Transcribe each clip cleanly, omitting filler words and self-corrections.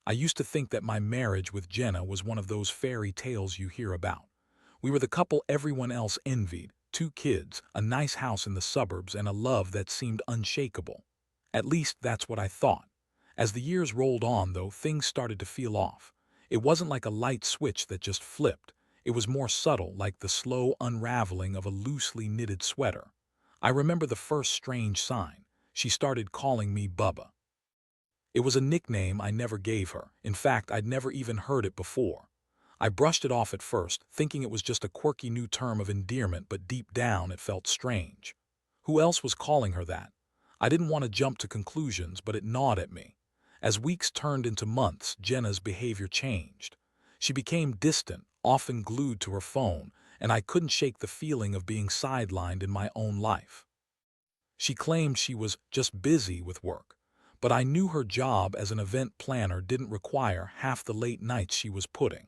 I used to think that my marriage with Jenna was one of those fairy tales you hear about. We were the couple everyone else envied, 2 kids, a nice house in the suburbs, and a love that seemed unshakable. At least that's what I thought. As the years rolled on, though, things started to feel off. It wasn't like a light switch that just flipped. It was more subtle, like the slow unraveling of a loosely knitted sweater. I remember the first strange sign. She started calling me Bubba. It was a nickname I never gave her. In fact, I'd never even heard it before. I brushed it off at first, thinking it was just a quirky new term of endearment, but deep down it felt strange. Who else was calling her that? I didn't want to jump to conclusions, but it gnawed at me. As weeks turned into months, Jenna's behavior changed. She became distant, often glued to her phone, and I couldn't shake the feeling of being sidelined in my own life. She claimed she was just busy with work, but I knew her job as an event planner didn't require half the late nights she was putting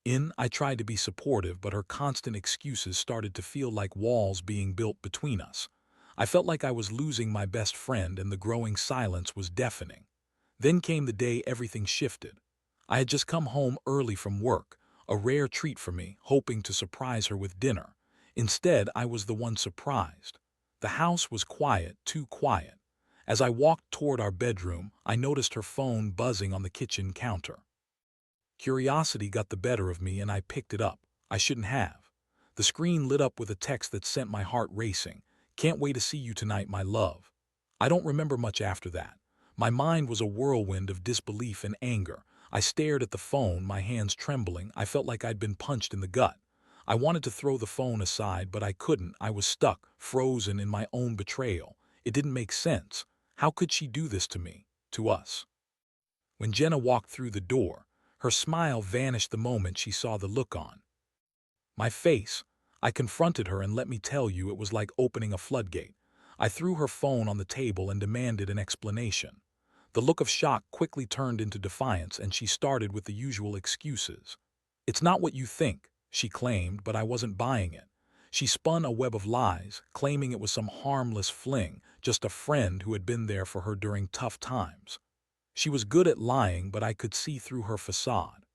in. I tried to be supportive, but her constant excuses started to feel like walls being built between us. I felt like I was losing my best friend, and the growing silence was deafening. Then came the day everything shifted. I had just come home early from work, a rare treat for me, hoping to surprise her with dinner. Instead, I was the one surprised. The house was quiet, too quiet. As I walked toward our bedroom, I noticed her phone buzzing on the kitchen counter. Curiosity got the better of me, and I picked it up. I shouldn't have. The screen lit up with a text that sent my heart racing. "Can't wait to see you tonight, my love." I don't remember much after that. My mind was a whirlwind of disbelief and anger. I stared at the phone, my hands trembling. I felt like I'd been punched in the gut. I wanted to throw the phone aside, but I couldn't. I was stuck, frozen in my own betrayal. It didn't make sense. How could she do this to me, to us? When Jenna walked through the door, her smile vanished the moment she saw the look on my face. I confronted her, and let me tell you, it was like opening a floodgate. I threw her phone on the table and demanded an explanation. The look of shock quickly turned into defiance, and she started with the usual excuses. "It's not what you think," she claimed, but I wasn't buying it. She spun a web of lies, claiming it was some harmless fling, just a friend who had been there for her during tough times. She was good at lying, but I could see through her facade.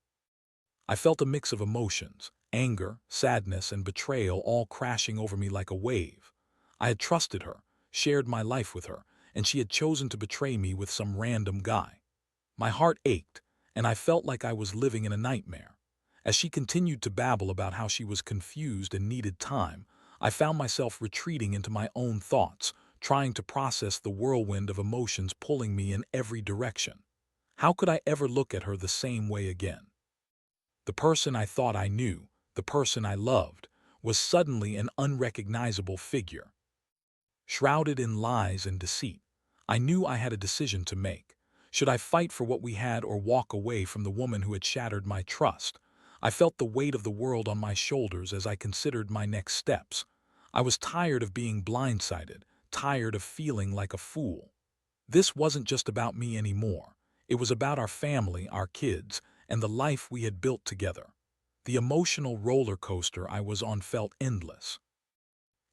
I felt a mix of emotions, anger, sadness, and betrayal, all crashing over me like a wave. I had trusted her, shared my life with her, and she had chosen to betray me with some random guy. My heart ached, and I felt like I was living in a nightmare. As she continued to babble about how she was confused and needed time, I found myself retreating into my own thoughts, trying to process the whirlwind of emotions pulling me in every direction. How could I ever look at her the same way again? The person I thought I knew, the person I loved, was suddenly an unrecognizable figure, shrouded in lies and deceit. I knew I had a decision to make. Should I fight for what we had or walk away from the woman who had shattered my trust? I felt the weight of the world on my shoulders as I considered my next steps. I was tired of being blindsided, tired of feeling like a fool. This wasn't just about me anymore. It was about our family, our kids, and the life we had built together. The emotional roller coaster I was on felt endless.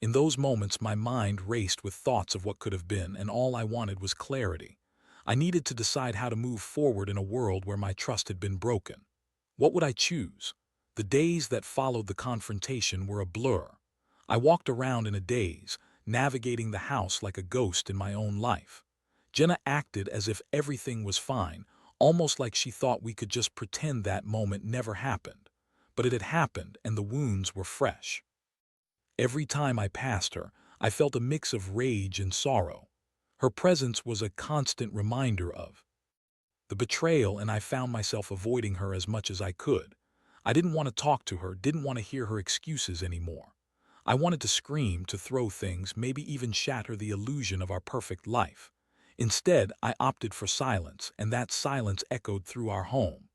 In those moments, my mind raced with thoughts of what could have been, and all I wanted was clarity. I needed to decide how to move forward in a world where my trust had been broken. What would I choose? The days that followed the confrontation were a blur. I walked around in a daze, navigating the house like a ghost in my own life. Jenna acted as if everything was fine, almost like she thought we could just pretend that moment never happened. But it had happened, and the wounds were fresh. Every time I passed her, I felt a mix of rage and sorrow. Her presence was a constant reminder of the betrayal, and I found myself avoiding her as much as I could. I didn't want to talk to her, didn't want to hear her excuses anymore. I wanted to scream, to throw things, maybe even shatter the illusion of our perfect life. Instead, I opted for silence, and that silence echoed through our home.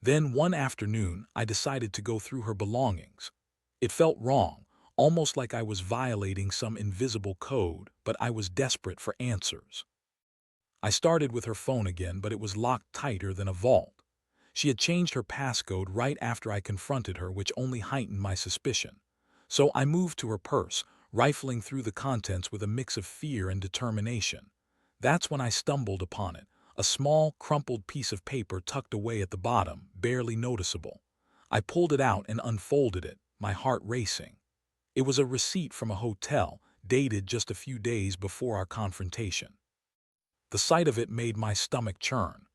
Then, one afternoon, I decided to go through her belongings. It felt wrong, almost like I was violating some invisible code, but I was desperate for answers. I started with her phone again, but it was locked tighter than a vault. She had changed her passcode right after I confronted her, which only heightened my suspicion. So I moved to her purse, rifling through the contents with a mix of fear and determination. That's when I stumbled upon it, a small, crumpled piece of paper tucked away at the bottom, barely noticeable. I pulled it out and unfolded it, my heart racing. It was a receipt from a hotel, dated just a few days before our confrontation. The sight of it made my stomach churn.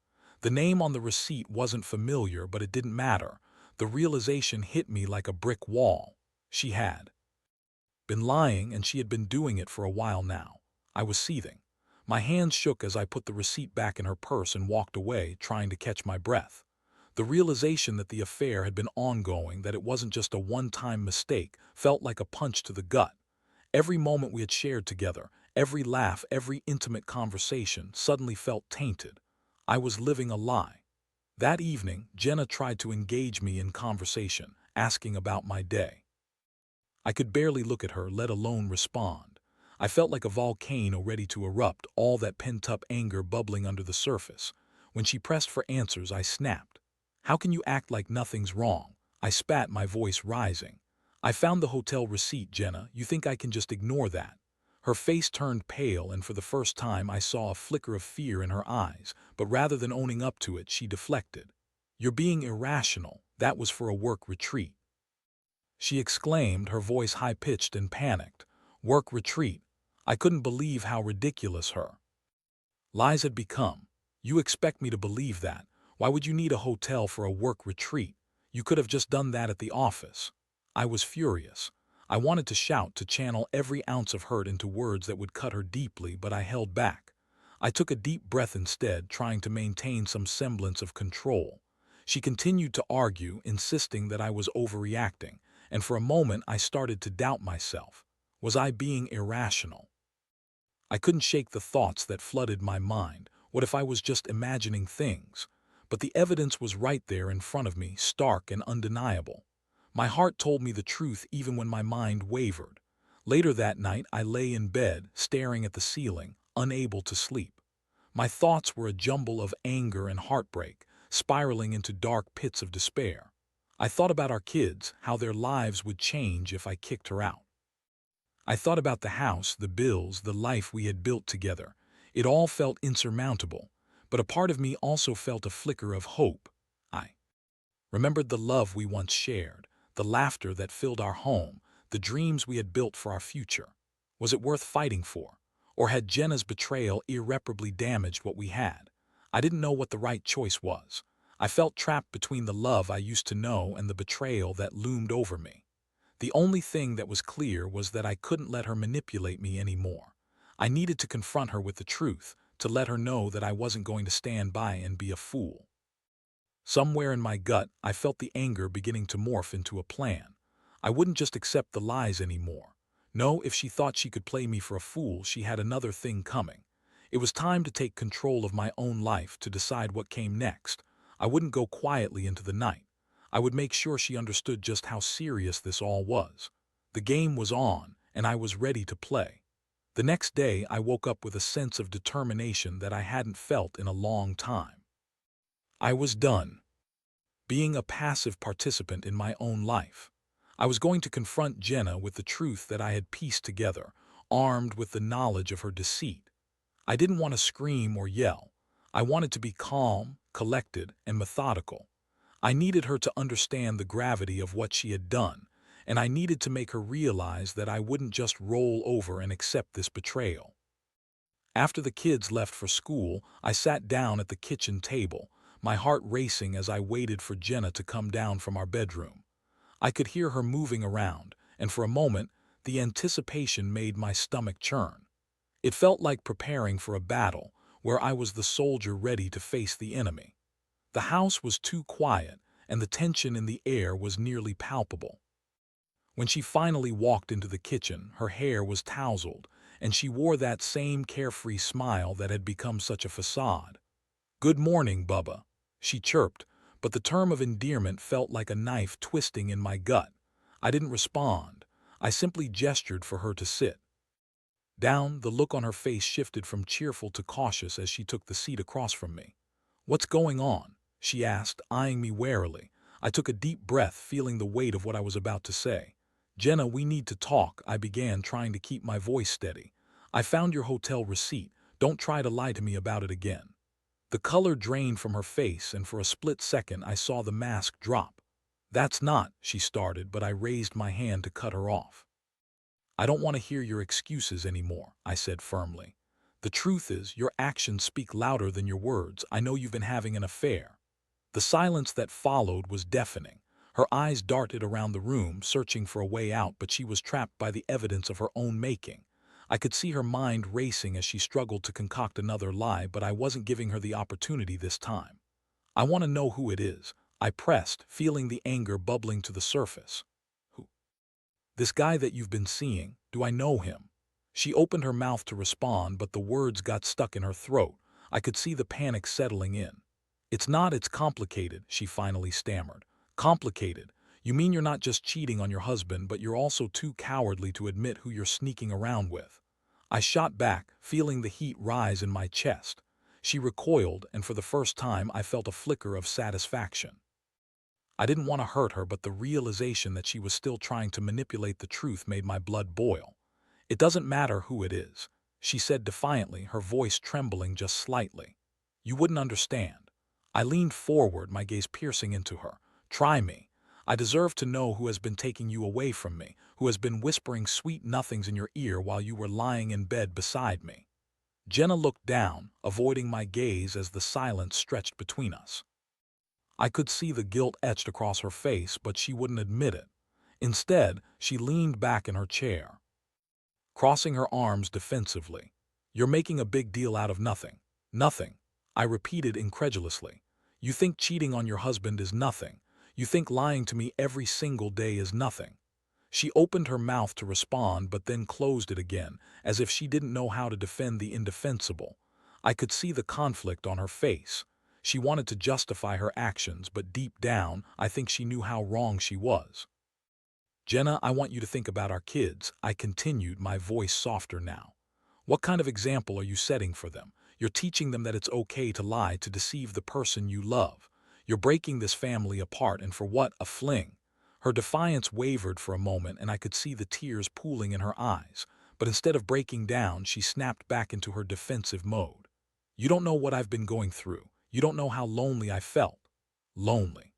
The name on the receipt wasn't familiar, but it didn't matter. The realization hit me like a brick wall. She had been lying, and she had been doing it for a while now. I was seething. My hands shook as I put the receipt back in her purse and walked away, trying to catch my breath. The realization that the affair had been ongoing, that it wasn't just a one-time mistake, felt like a punch to the gut. Every moment we had shared together, every laugh, every intimate conversation suddenly felt tainted. I was living a lie. That evening, Jenna tried to engage me in conversation, asking about my day. I could barely look at her, let alone respond. I felt like a volcano ready to erupt, all that pent-up anger bubbling under the surface. When she pressed for answers, I snapped. "How can you act like nothing's wrong?" I spat, my voice rising. "I found the hotel receipt, Jenna. You think I can just ignore that?" Her face turned pale, and for the first time I saw a flicker of fear in her eyes, but rather than owning up to it, she deflected. "You're being irrational. That was for a work retreat," she exclaimed, her voice high-pitched and panicked. Work retreat. I couldn't believe how ridiculous her lies had become. "You expect me to believe that? Why would you need a hotel for a work retreat? You could have just done that at the office." I was furious. I wanted to shout, to channel every ounce of hurt into words that would cut her deeply, but I held back. I took a deep breath instead, trying to maintain some semblance of control. She continued to argue, insisting that I was overreacting, and for a moment I started to doubt myself. Was I being irrational? I couldn't shake the thoughts that flooded my mind. What if I was just imagining things? But the evidence was right there in front of me, stark and undeniable. My heart told me the truth even when my mind wavered. Later that night, I lay in bed, staring at the ceiling, unable to sleep. My thoughts were a jumble of anger and heartbreak, spiraling into dark pits of despair. I thought about our kids, how their lives would change if I kicked her out. I thought about the house, the bills, the life we had built together. It all felt insurmountable, but a part of me also felt a flicker of hope. I remembered the love we once shared, the laughter that filled our home, the dreams we had built for our future. Was it worth fighting for? Or had Jenna's betrayal irreparably damaged what we had? I didn't know what the right choice was. I felt trapped between the love I used to know and the betrayal that loomed over me. The only thing that was clear was that I couldn't let her manipulate me anymore. I needed to confront her with the truth, to let her know that I wasn't going to stand by and be a fool. Somewhere in my gut, I felt the anger beginning to morph into a plan. I wouldn't just accept the lies anymore. No, if she thought she could play me for a fool, she had another thing coming. It was time to take control of my own life, to decide what came next. I wouldn't go quietly into the night. I would make sure she understood just how serious this all was. The game was on, and I was ready to play. The next day, I woke up with a sense of determination that I hadn't felt in a long time. I was done being a passive participant in my own life. I was going to confront Jenna with the truth that I had pieced together, armed with the knowledge of her deceit. I didn't want to scream or yell. I wanted to be calm, collected, and methodical. I needed her to understand the gravity of what she had done, and I needed to make her realize that I wouldn't just roll over and accept this betrayal. After the kids left for school, I sat down at the kitchen table, my heart racing as I waited for Jenna to come down from our bedroom. I could hear her moving around, and for a moment, the anticipation made my stomach churn. It felt like preparing for a battle, where I was the soldier ready to face the enemy. The house was too quiet, and the tension in the air was nearly palpable. When she finally walked into the kitchen, her hair was tousled, and she wore that same carefree smile that had become such a facade. "Good morning, Bubba," she chirped, but the term of endearment felt like a knife twisting in my gut. I didn't respond. I simply gestured for her to sit down. The look on her face shifted from cheerful to cautious as she took the seat across from me. "What's going on?" she asked, eyeing me warily. I took a deep breath, feeling the weight of what I was about to say. "Jenna, we need to talk," I began, trying to keep my voice steady. "I found your hotel receipt. Don't try to lie to me about it again." The color drained from her face, and for a split second I saw the mask drop. "That's not," she started, but I raised my hand to cut her off. "I don't want to hear your excuses anymore," I said firmly. "The truth is, your actions speak louder than your words. I know you've been having an affair." The silence that followed was deafening. Her eyes darted around the room, searching for a way out, but she was trapped by the evidence of her own making. I could see her mind racing as she struggled to concoct another lie, but I wasn't giving her the opportunity this time. "I want to know who it is," I pressed, feeling the anger bubbling to the surface. "Who? This guy that you've been seeing, do I know him?" She opened her mouth to respond, but the words got stuck in her throat. I could see the panic settling in. It's complicated," she finally stammered. "Complicated? You mean you're not just cheating on your husband, but you're also too cowardly to admit who you're sneaking around with?" I shot back, feeling the heat rise in my chest. She recoiled, and for the first time I felt a flicker of satisfaction. I didn't want to hurt her, but the realization that she was still trying to manipulate the truth made my blood boil. "It doesn't matter who it is," she said defiantly, her voice trembling just slightly. "You wouldn't understand." I leaned forward, my gaze piercing into her. "Try me. I deserve to know who has been taking you away from me, who has been whispering sweet nothings in your ear while you were lying in bed beside me." Jenna looked down, avoiding my gaze as the silence stretched between us. I could see the guilt etched across her face, but she wouldn't admit it. Instead, she leaned back in her chair, crossing her arms defensively. "You're making a big deal out of nothing." "Nothing," I repeated incredulously. "You think cheating on your husband is nothing. You think lying to me every single day is nothing." She opened her mouth to respond, but then closed it again, as if she didn't know how to defend the indefensible. I could see the conflict on her face. She wanted to justify her actions, but deep down, I think she knew how wrong she was. "Jenna, I want you to think about our kids," I continued, my voice softer now. "What kind of example are you setting for them? You're teaching them that it's okay to lie, to deceive the person you love. You're breaking this family apart, and for what? A fling." Her defiance wavered for a moment, and I could see the tears pooling in her eyes. But instead of breaking down, she snapped back into her defensive mode. "You don't know what I've been going through. You don't know how lonely I felt." Lonely?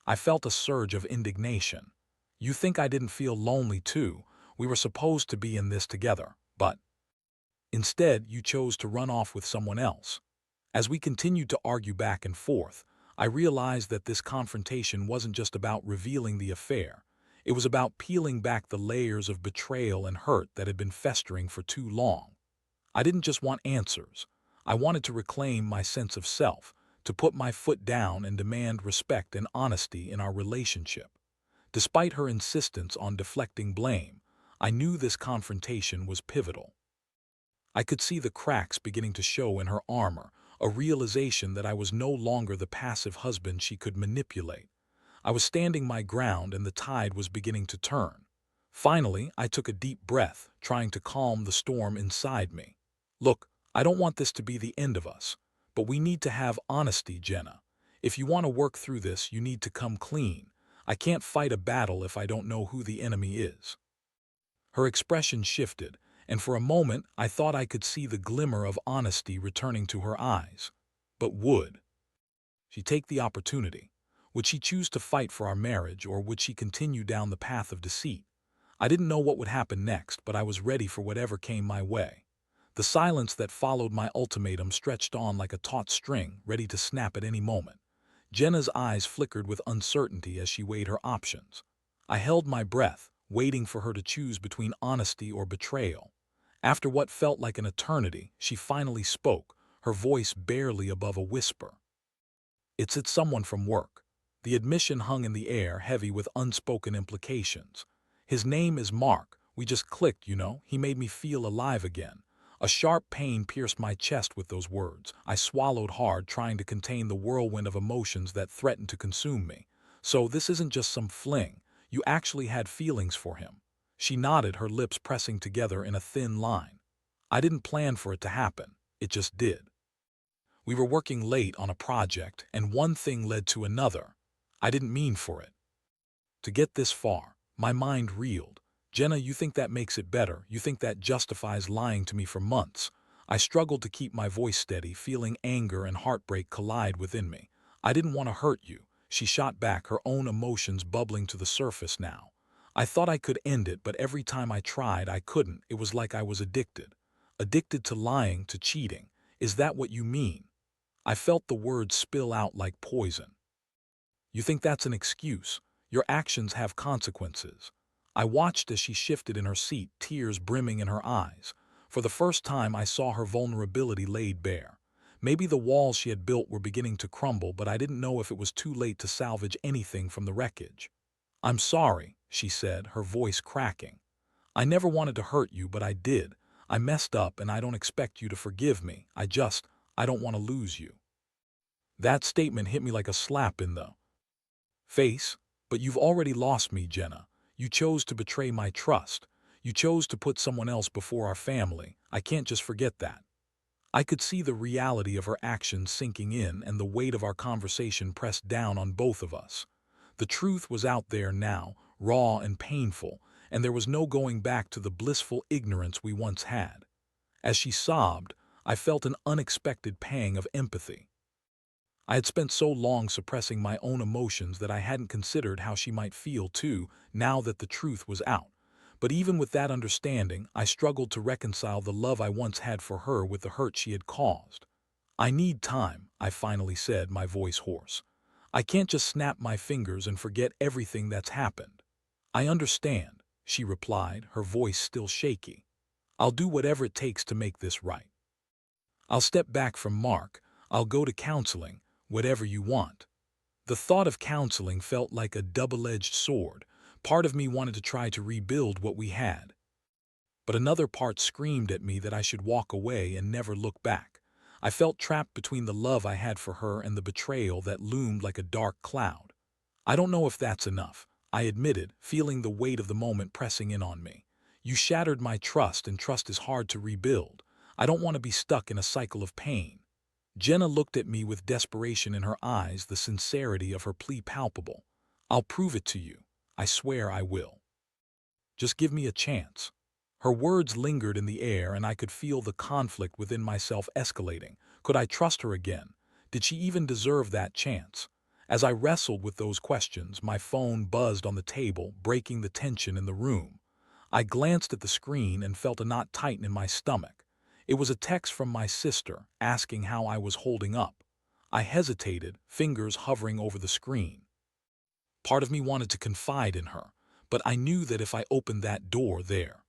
I felt a surge of indignation. "You think I didn't feel lonely too? We were supposed to be in this together, but instead you chose to run off with someone else." As we continued to argue back and forth, I realized that this confrontation wasn't just about revealing the affair. It was about peeling back the layers of betrayal and hurt that had been festering for too long. I didn't just want answers. I wanted to reclaim my sense of self, to put my foot down and demand respect and honesty in our relationship. Despite her insistence on deflecting blame, I knew this confrontation was pivotal. I could see the cracks beginning to show in her armor, a realization that I was no longer the passive husband she could manipulate. I was standing my ground, and the tide was beginning to turn. Finally, I took a deep breath, trying to calm the storm inside me. "Look, I don't want this to be the end of us, but we need to have honesty, Jenna. If you want to work through this, you need to come clean. I can't fight a battle if I don't know who the enemy is." Her expression shifted, and for a moment I thought I could see the glimmer of honesty returning to her eyes. But would she take the opportunity? Would she choose to fight for our marriage, or would she continue down the path of deceit? I didn't know what would happen next, but I was ready for whatever came my way. The silence that followed my ultimatum stretched on like a taut string, ready to snap at any moment. Jenna's eyes flickered with uncertainty as she weighed her options. I held my breath, waiting for her to choose between honesty or betrayal. After what felt like an eternity, she finally spoke, her voice barely above a whisper. It's someone from work." The admission hung in the air, heavy with unspoken implications. "His name is Mark. We just clicked, you know. He made me feel alive again." A sharp pain pierced my chest with those words. I swallowed hard, trying to contain the whirlwind of emotions that threatened to consume me. "So this isn't just some fling. You actually had feelings for him." She nodded, her lips pressing together in a thin line. "I didn't plan for it to happen. It just did. We were working late on a project, and one thing led to another. I didn't mean for it to get this far." My mind reeled. "Jenna, you think that makes it better? You think that justifies lying to me for months?" I struggled to keep my voice steady, feeling anger and heartbreak collide within me. I didn't want to hurt you, she shot back, her own emotions bubbling to the surface now. I thought I could end it, but every time I tried, I couldn't. It was like I was addicted. Addicted to lying, to cheating. Is that what you mean? I felt the words spill out like poison. You think that's an excuse? Your actions have consequences. I watched as she shifted in her seat, tears brimming in her eyes. For the first time, I saw her vulnerability laid bare. Maybe the walls she had built were beginning to crumble, but I didn't know if it was too late to salvage anything from the wreckage. I'm sorry, she said, her voice cracking. I never wanted to hurt you, but I did. I messed up, and I don't expect you to forgive me. I don't want to lose you. That statement hit me like a slap in the face. But you've already lost me, Jenna. You chose to betray my trust. You chose to put someone else before our family. I can't just forget that. I could see the reality of her actions sinking in and the weight of our conversation pressed down on both of us. The truth was out there now, raw and painful, and there was no going back to the blissful ignorance we once had. As she sobbed, I felt an unexpected pang of empathy. I had spent so long suppressing my own emotions that I hadn't considered how she might feel too, now that the truth was out. But even with that understanding, I struggled to reconcile the love I once had for her with the hurt she had caused. I need time, I finally said, my voice hoarse. I can't just snap my fingers and forget everything that's happened. I understand, she replied, her voice still shaky. I'll do whatever it takes to make this right. I'll step back from Mark. I'll go to counseling, whatever you want. The thought of counseling felt like a double-edged sword. Part of me wanted to try to rebuild what we had, but another part screamed at me that I should walk away and never look back. I felt trapped between the love I had for her and the betrayal that loomed like a dark cloud. I don't know if that's enough, I admitted, feeling the weight of the moment pressing in on me. You shattered my trust, and trust is hard to rebuild. I don't want to be stuck in a cycle of pain. Jenna looked at me with desperation in her eyes, the sincerity of her plea palpable. I'll prove it to you. I swear I will. Just give me a chance. Her words lingered in the air, and I could feel the conflict within myself escalating. Could I trust her again? Did she even deserve that chance? As I wrestled with those questions, my phone buzzed on the table, breaking the tension in the room. I glanced at the screen and felt a knot tighten in my stomach. It was a text from my sister, asking how I was holding up. I hesitated, fingers hovering over the screen. Part of me wanted to confide in her, but I knew that if I opened that door, there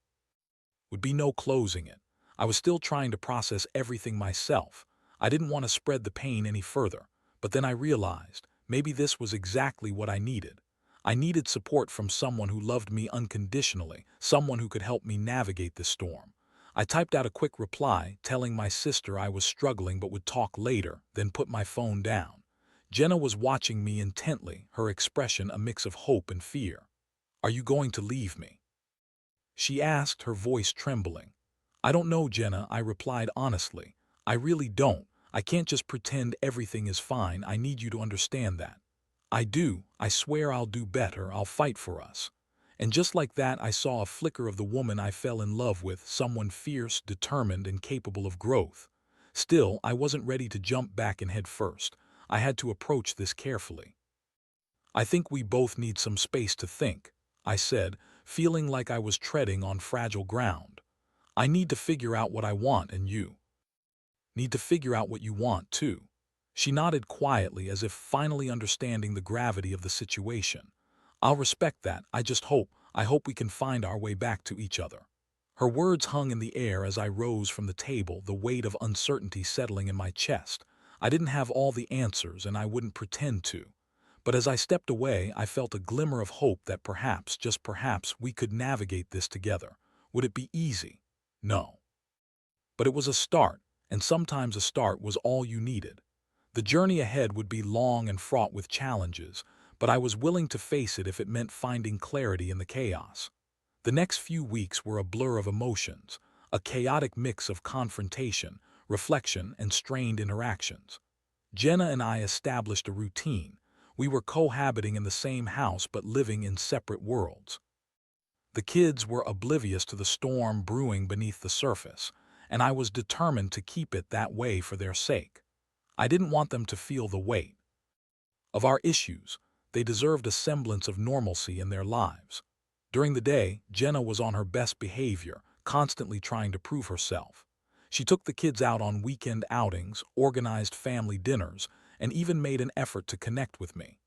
would be no closing it. I was still trying to process everything myself. I didn't want to spread the pain any further, but then I realized maybe this was exactly what I needed. I needed support from someone who loved me unconditionally, someone who could help me navigate this storm. I typed out a quick reply, telling my sister I was struggling but would talk later, then put my phone down. Jenna was watching me intently, her expression a mix of hope and fear. Are you going to leave me? She asked, her voice trembling. I don't know, Jenna, I replied honestly. I really don't. I can't just pretend everything is fine. I need you to understand that. I do. I swear I'll do better. I'll fight for us. And just like that, I saw a flicker of the woman I fell in love with, someone fierce, determined, and capable of growth. Still, I wasn't ready to jump back and head first. I had to approach this carefully. I think we both need some space to think, I said, feeling like I was treading on fragile ground. I need to figure out what I want, and you need to figure out what you want, too. She nodded quietly, as if finally understanding the gravity of the situation. I'll respect that. I hope we can find our way back to each other. Her words hung in the air as I rose from the table, the weight of uncertainty settling in my chest. I didn't have all the answers, and I wouldn't pretend to. But as I stepped away, I felt a glimmer of hope that perhaps, just perhaps, we could navigate this together. Would it be easy? No. But it was a start, and sometimes a start was all you needed. The journey ahead would be long and fraught with challenges, but I was willing to face it if it meant finding clarity in the chaos. The next few weeks were a blur of emotions, a chaotic mix of confrontation, reflection, and strained interactions. Jenna and I established a routine. We were cohabiting in the same house but living in separate worlds. The kids were oblivious to the storm brewing beneath the surface, and I was determined to keep it that way for their sake. I didn't want them to feel the weight of our issues. They deserved a semblance of normalcy in their lives. During the day, Jenna was on her best behavior, constantly trying to prove herself. She took the kids out on weekend outings, organized family dinners, and even made an effort to connect with me.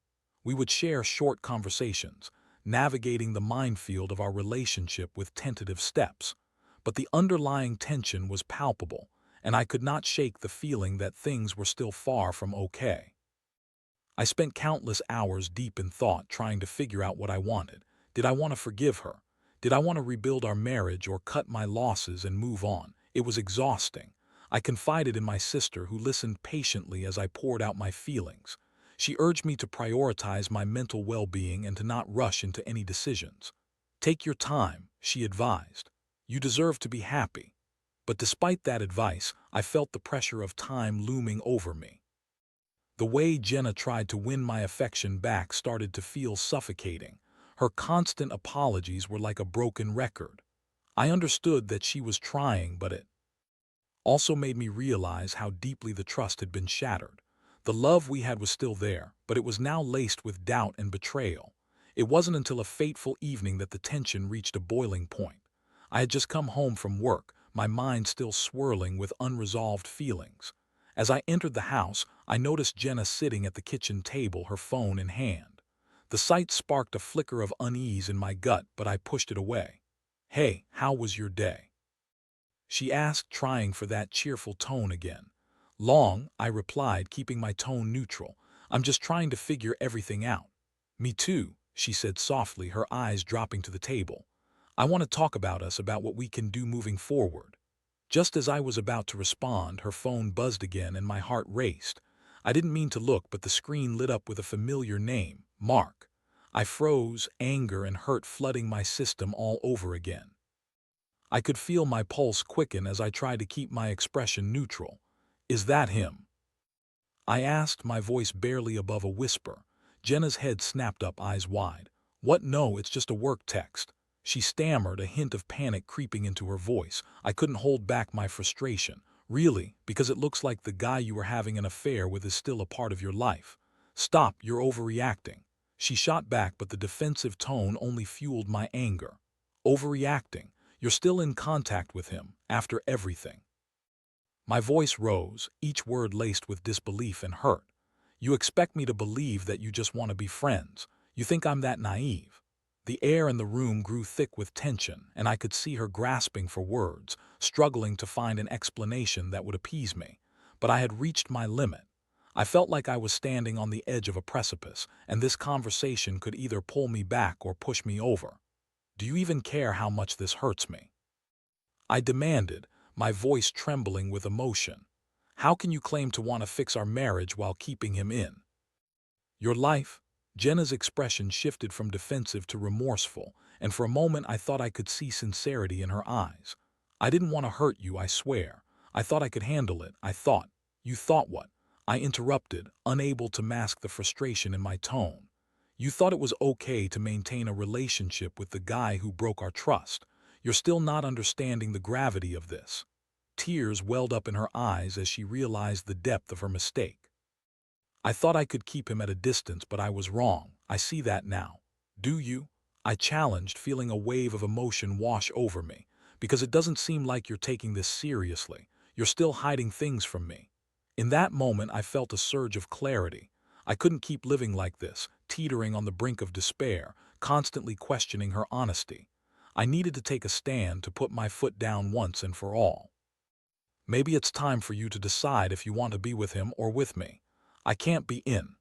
We would share short conversations, navigating the minefield of our relationship with tentative steps. But the underlying tension was palpable, and I could not shake the feeling that things were still far from okay. I spent countless hours deep in thought trying to figure out what I wanted. Did I want to forgive her? Did I want to rebuild our marriage or cut my losses and move on? It was exhausting. I confided in my sister, who listened patiently as I poured out my feelings. She urged me to prioritize my mental well-being and to not rush into any decisions. Take your time, she advised. You deserve to be happy. But despite that advice, I felt the pressure of time looming over me. The way Jenna tried to win my affection back started to feel suffocating. Her constant apologies were like a broken record. I understood that she was trying, but it also made me realize how deeply the trust had been shattered. The love we had was still there, but it was now laced with doubt and betrayal. It wasn't until a fateful evening that the tension reached a boiling point. I had just come home from work, my mind still swirling with unresolved feelings. As I entered the house, I noticed Jenna sitting at the kitchen table, her phone in hand. The sight sparked a flicker of unease in my gut, but I pushed it away. "Hey, how was your day?" she asked, trying for that cheerful tone again. "Long," I replied, keeping my tone neutral. "I'm just trying to figure everything out." "Me too," she said softly, her eyes dropping to the table. "I want to talk about us, about what we can do moving forward." Just as I was about to respond, her phone buzzed again and my heart raced. I didn't mean to look, but the screen lit up with a familiar name, Mark. I froze, anger and hurt flooding my system all over again. I could feel my pulse quicken as I tried to keep my expression neutral. "Is that him?" I asked, my voice barely above a whisper. Jenna's head snapped up, eyes wide. "What? No, it's just a work text," she stammered, a hint of panic creeping into her voice. I couldn't hold back my frustration. "Really? Because it looks like the guy you were having an affair with is still a part of your life." "Stop, you're overreacting," she shot back, but the defensive tone only fueled my anger. "Overreacting? You're still in contact with him, after everything." My voice rose, each word laced with disbelief and hurt. "You expect me to believe that you just want to be friends? You think I'm that naive?" The air in the room grew thick with tension, and I could see her grasping for words, struggling to find an explanation that would appease me. But I had reached my limit. I felt like I was standing on the edge of a precipice, and this conversation could either pull me back or push me over. "Do you even care how much this hurts me?" I demanded, my voice trembling with emotion. "How can you claim to want to fix our marriage while keeping him in your life?" Jenna's expression shifted from defensive to remorseful, and for a moment I thought I could see sincerity in her eyes. "I didn't want to hurt you, I swear. I thought I could handle it. I thought—" "You thought what?" I interrupted, unable to mask the frustration in my tone. "You thought it was okay to maintain a relationship with the guy who broke our trust. You're still not understanding the gravity of this." Tears welled up in her eyes as she realized the depth of her mistake. "I thought I could keep him at a distance, but I was wrong. I see that now." "Do you?" I challenged, feeling a wave of emotion wash over me. "Because it doesn't seem like you're taking this seriously. You're still hiding things from me." In that moment, I felt a surge of clarity. I couldn't keep living like this, teetering on the brink of despair, constantly questioning her honesty. I needed to take a stand, to put my foot down once and for all. "Maybe it's time for you to decide if you want to be with him or with me. I can't be in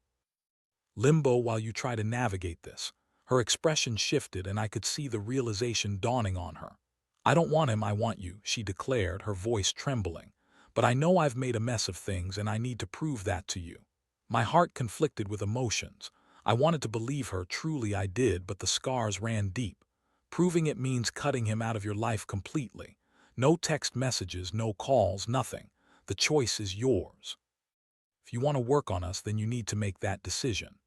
limbo while you try to navigate this." Her expression shifted, and I could see the realization dawning on her. "I don't want him, I want you," she declared, her voice trembling. "But I know I've made a mess of things, and I need to prove that to you." My heart conflicted with emotions. I wanted to believe her, truly I did, but the scars ran deep. "Proving it means cutting him out of your life completely. No text messages, no calls, nothing. The choice is yours. If you want to work on us, then you need to make that decision."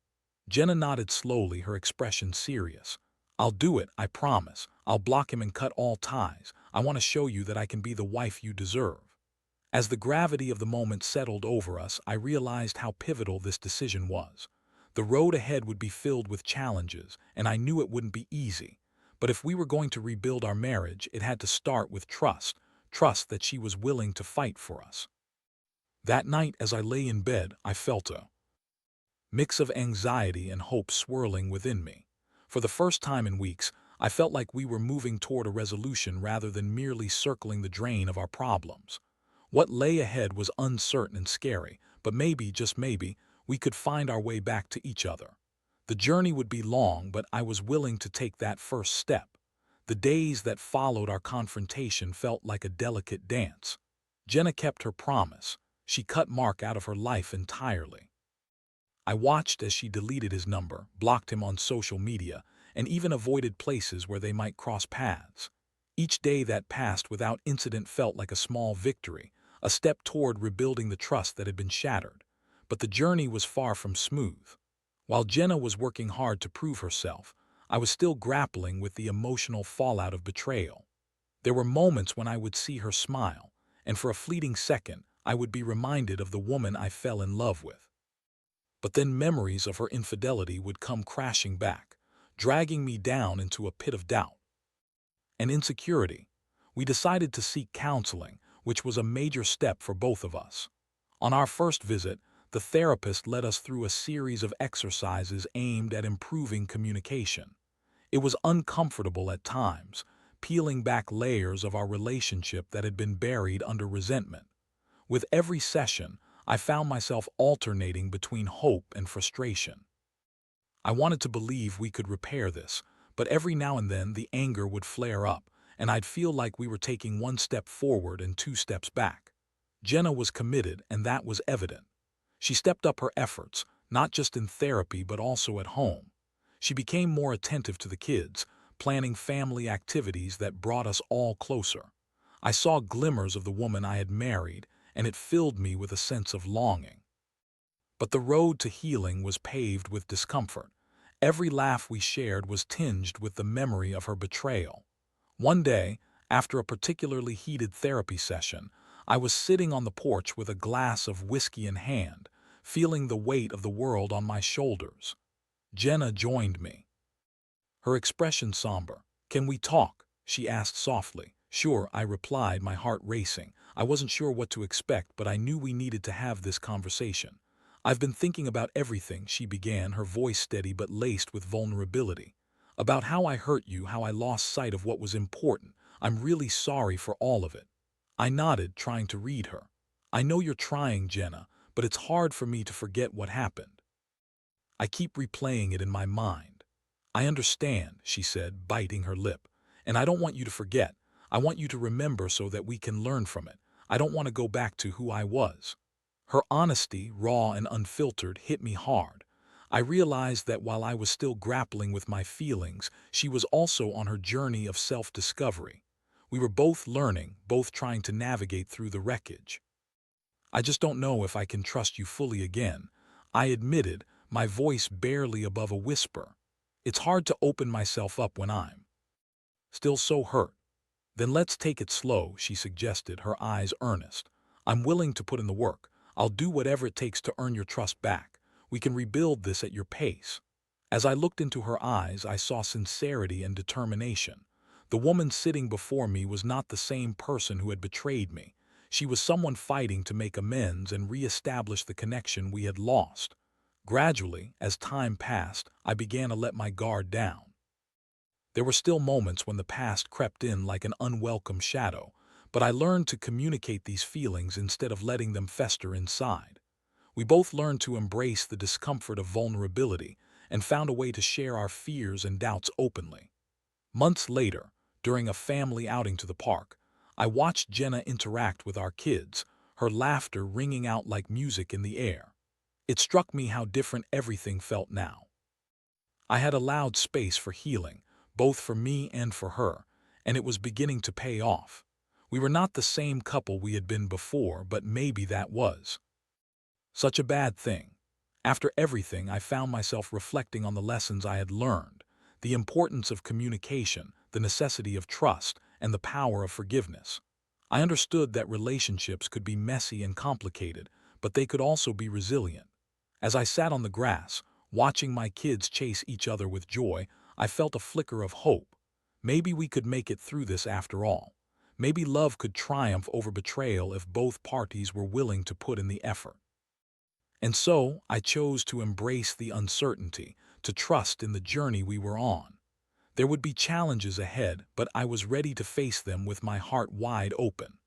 Jenna nodded slowly, her expression serious. "I'll do it, I promise. I'll block him and cut all ties. I want to show you that I can be the wife you deserve." As the gravity of the moment settled over us, I realized how pivotal this decision was. The road ahead would be filled with challenges, and I knew it wouldn't be easy. But if we were going to rebuild our marriage, it had to start with trust, trust that she was willing to fight for us. That night, as I lay in bed, I felt a mix of anxiety and hope swirling within me. For the first time in weeks, I felt like we were moving toward a resolution rather than merely circling the drain of our problems. What lay ahead was uncertain and scary, but maybe, just maybe, we could find our way back to each other. The journey would be long, but I was willing to take that first step. The days that followed our confrontation felt like a delicate dance. Jenna kept her promise. She cut Mark out of her life entirely. I watched as she deleted his number, blocked him on social media, and even avoided places where they might cross paths. Each day that passed without incident felt like a small victory, a step toward rebuilding the trust that had been shattered. But the journey was far from smooth. While Jenna was working hard to prove herself, I was still grappling with the emotional fallout of betrayal. There were moments when I would see her smile, and for a fleeting second, I would be reminded of the woman I fell in love with. But then memories of her infidelity would come crashing back, dragging me down into a pit of doubt and insecurity. We decided to seek counseling, which was a major step for both of us. On our first visit, the therapist led us through a series of exercises aimed at improving communication. It was uncomfortable at times, peeling back layers of our relationship that had been buried under resentment. With every session, I found myself alternating between hope and frustration. I wanted to believe we could repair this, but every now and then the anger would flare up, and I'd feel like we were taking one step forward and two steps back. Jenna was committed, and that was evident. She stepped up her efforts, not just in therapy but also at home. She became more attentive to the kids, planning family activities that brought us all closer. I saw glimmers of the woman I had married, and it filled me with a sense of longing. But the road to healing was paved with discomfort. Every laugh we shared was tinged with the memory of her betrayal. One day, after a particularly heated therapy session, I was sitting on the porch with a glass of whiskey in hand, feeling the weight of the world on my shoulders. Jenna joined me, her expression somber. "Can we talk?" she asked softly. "Sure," I replied, my heart racing. I wasn't sure what to expect, but I knew we needed to have this conversation. "I've been thinking about everything," she began, her voice steady but laced with vulnerability. "About how I hurt you, how I lost sight of what was important. I'm really sorry for all of it." I nodded, trying to read her. "I know you're trying, Jenna, but it's hard for me to forget what happened. I keep replaying it in my mind." "I understand," she said, biting her lip. "And I don't want you to forget. I want you to remember so that we can learn from it. I don't want to go back to who I was." Her honesty, raw and unfiltered, hit me hard. I realized that while I was still grappling with my feelings, she was also on her journey of self-discovery. We were both learning, both trying to navigate through the wreckage. "I just don't know if I can trust you fully again," I admitted, my voice barely above a whisper. "It's hard to open myself up when I'm still so hurt." "Then let's take it slow," she suggested, her eyes earnest. "I'm willing to put in the work. I'll do whatever it takes to earn your trust back. We can rebuild this at your pace." As I looked into her eyes, I saw sincerity and determination. The woman sitting before me was not the same person who had betrayed me. She was someone fighting to make amends and re-establish the connection we had lost. Gradually, as time passed, I began to let my guard down. There were still moments when the past crept in like an unwelcome shadow, but I learned to communicate these feelings instead of letting them fester inside. We both learned to embrace the discomfort of vulnerability and found a way to share our fears and doubts openly. Months later, during a family outing to the park, I watched Jenna interact with our kids, her laughter ringing out like music in the air. It struck me how different everything felt now. I had allowed space for healing, both for me and for her, and it was beginning to pay off. We were not the same couple we had been before, but maybe that was such a bad thing. After everything, I found myself reflecting on the lessons I had learned, the importance of communication, the necessity of trust, and the power of forgiveness. I understood that relationships could be messy and complicated, but they could also be resilient. As I sat on the grass, watching my kids chase each other with joy, I felt a flicker of hope. Maybe we could make it through this after all. Maybe love could triumph over betrayal if both parties were willing to put in the effort. And so, I chose to embrace the uncertainty, to trust in the journey we were on. There would be challenges ahead, but I was ready to face them with my heart wide open.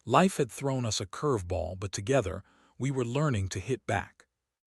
Life had thrown us a curveball, but together, we were learning to hit back.